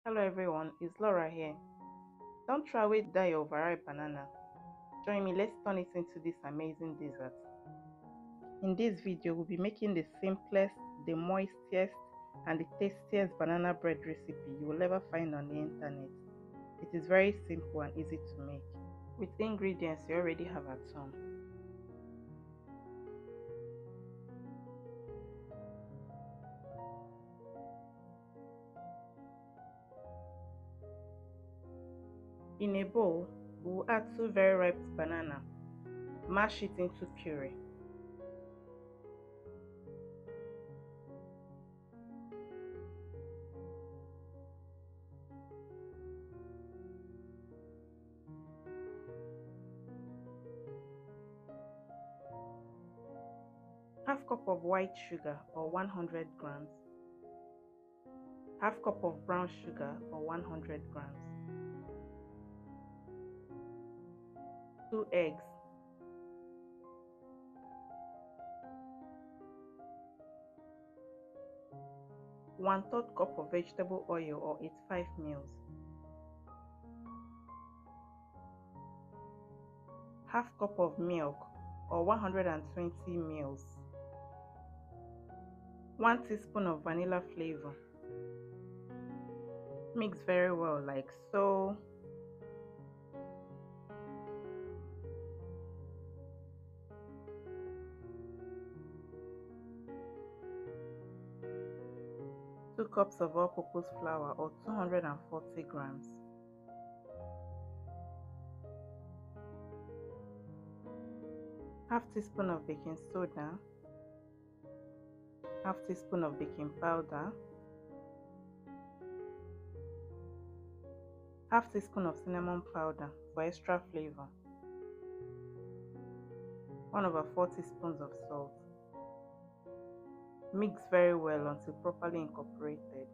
Hello everyone, it's Laura here. Don't throw away that overripe banana. Join me, let's turn it into this amazing dessert. In this video, we'll be making the simplest, the moistest, and the tastiest banana bread recipe you will ever find on the internet. It is very simple and easy to make, with ingredients you already have at home. In a bowl, we will add 2 very ripe bananas. Mash it into puree. Half cup of white sugar or 100 grams. Half cup of brown sugar or 100 grams. 2 eggs. 1/3 cup of vegetable oil or 85 ml. Half cup of milk or 120 ml. 1 teaspoon of vanilla flavor. Mix very well like so. Two cups of all-purpose flour or 240 grams. Half teaspoon of baking soda. Half teaspoon of baking powder. Half teaspoon of cinnamon powder for extra flavor. 1/4 teaspoons of salt. Mix very well until properly incorporated.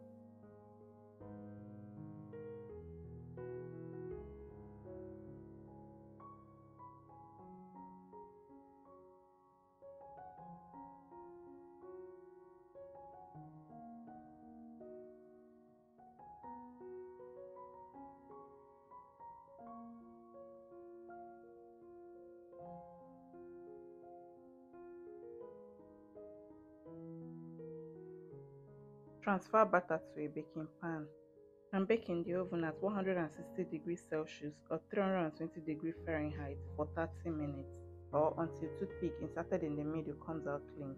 Transfer batter to a baking pan and bake in the oven at 160 degrees Celsius or 320 degrees Fahrenheit for 30 minutes or until toothpick inserted in the middle comes out clean.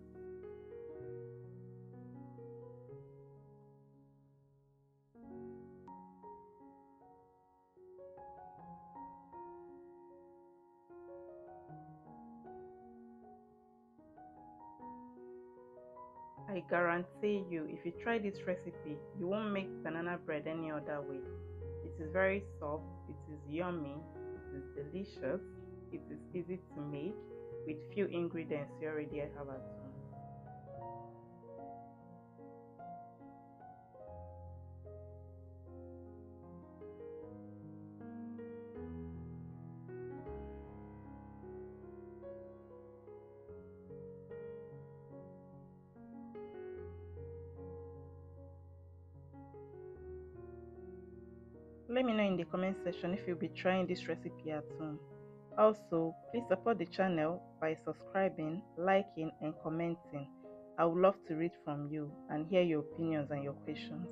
I guarantee you, if you try this recipe, you won't make banana bread any other way. It is very soft, it is yummy, it is delicious, it is easy to make with few ingredients you already have at home. Let me know in the comment section if you'll be trying this recipe at home. Also, please support the channel by subscribing, liking, and commenting. I would love to read from you and hear your opinions and your questions.